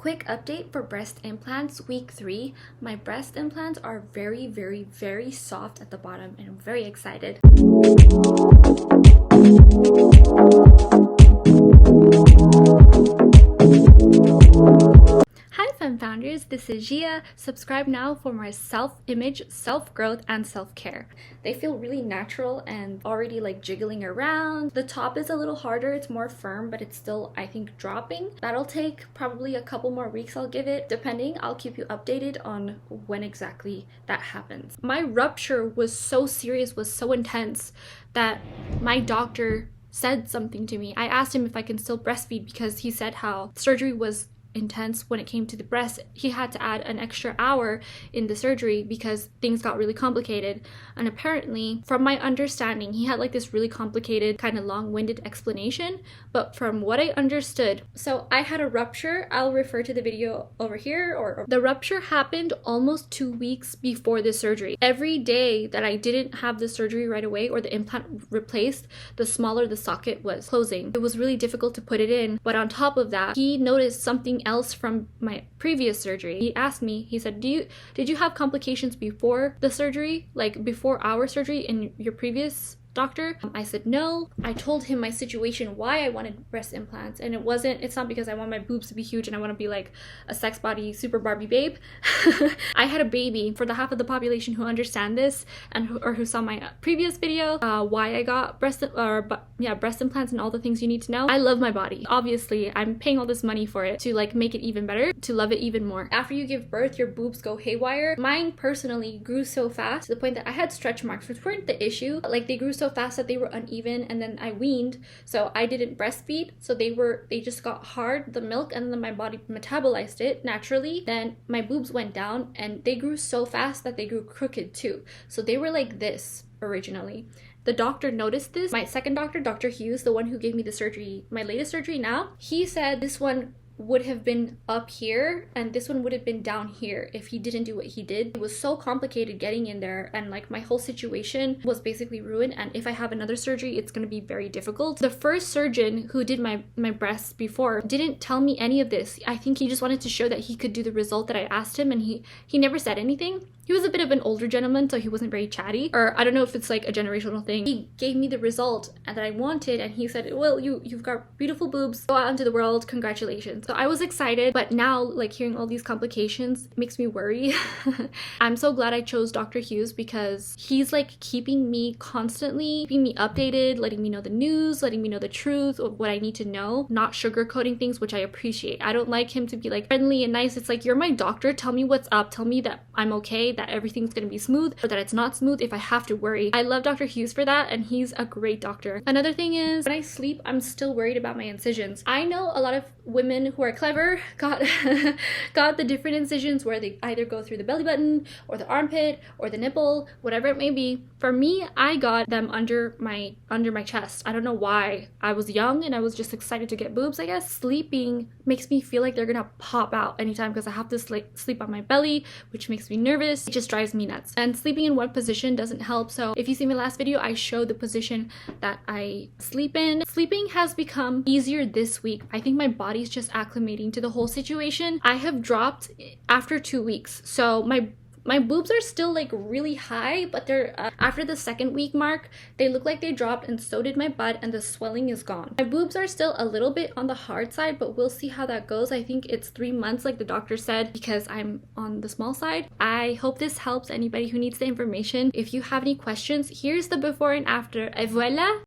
Quick update for breast implants week 3. My breast implants are very, very, very soft at the bottom and I'm very excited. Hi Femme Founders, this is Gia. Subscribe now for more self-image, self-growth, and self-care. They feel really natural and already like jiggling around. The top is a little harder, it's more firm, but it's still, I think, dropping. That'll take probably a couple more weeks, I'll give it. Depending, I'll keep you updated on when exactly that happens. My rupture was so serious, was so intense that my doctor said something to me. I asked him if I can still breastfeed because he said how surgery was intense when it came to the breast. He had to add an extra hour in the surgery because things got really complicated, and apparently, from my understanding, he had like this really complicated, kind of long-winded explanation, but from what I understood, so I had a rupture. I'll refer to the video over here, or the rupture happened almost 2 weeks before the surgery. Every day that I didn't have the surgery right away or the implant replaced, the smaller the socket was closing. It was really difficult to put it in, but on top of that, he noticed something else from my previous surgery. He asked me, he said, did you have complications before the surgery, like before our surgery in your previous doctor? I said no. I told him my situation, why I wanted breast implants, and it's not because I want my boobs to be huge and I want to be like a sex body super Barbie babe. I had a baby. For the half of the population who understand this and who saw my previous video, why I got breast implants and all the things you need to know. I love my body. Obviously, I'm paying all this money for it to like make it even better, to love it even more. After you give birth, your boobs go haywire. Mine personally grew so fast to the point that I had stretch marks, which weren't the issue. Like, they grew so fast that they were uneven, and then I weaned, so I didn't breastfeed, so they just got hard, the milk, and then my body metabolized it naturally. Then my boobs went down and they grew so fast that they grew crooked too, so they were like this originally. The doctor noticed this. My second doctor, Dr. Hughes, the one who gave me the surgery, my latest surgery now, he said this one would have been up here and this one would have been down here if he didn't do what he did. It was so complicated getting in there, and like my whole situation was basically ruined, and if I have another surgery, it's going to be very difficult. The first surgeon who did my breasts before didn't tell me any of this. I think he just wanted to show that he could do the result that I asked him, and he never said anything. He was a bit of an older gentleman, so he wasn't very chatty, or I don't know if it's like a generational thing. He gave me the result that I wanted, and he said, well, you've got beautiful boobs, go out into the world, congratulations. So I was excited, but now like hearing all these complications makes me worry. I'm so glad I chose Dr. Hughes because he's like keeping me updated, letting me know the news, letting me know the truth of what I need to know, not sugarcoating things, which I appreciate. I don't like him to be like friendly and nice. It's like, you're my doctor, tell me what's up, tell me that I'm okay, that everything's gonna be smooth, or that it's not smooth if I have to worry. I love Dr. Hughes for that, and he's a great doctor. Another thing is, when I sleep, I'm still worried about my incisions. I know a lot of women who are clever got the different incisions where they either go through the belly button or the armpit or the nipple, whatever it may be. For me, I got them under my chest. I don't know why. I was young and I was just excited to get boobs, I guess. Sleeping makes me feel like they're gonna pop out anytime because I have to sleep on my belly, which makes me nervous. It just drives me nuts. And sleeping in one position doesn't help. So if you see my last video, I showed the position that I sleep in. Sleeping has become easier this week. I think my body's just acclimating to the whole situation. I have dropped after 2 weeks. So my boobs are still like really high, but they're after the 2nd week mark, they look like they dropped, and so did my butt, and the swelling is gone. My boobs are still a little bit on the hard side, but we'll see how that goes. I think it's 3 months like the doctor said because I'm on the small side. I hope this helps anybody who needs the information. If you have any questions, here's the before and after. Et voilà!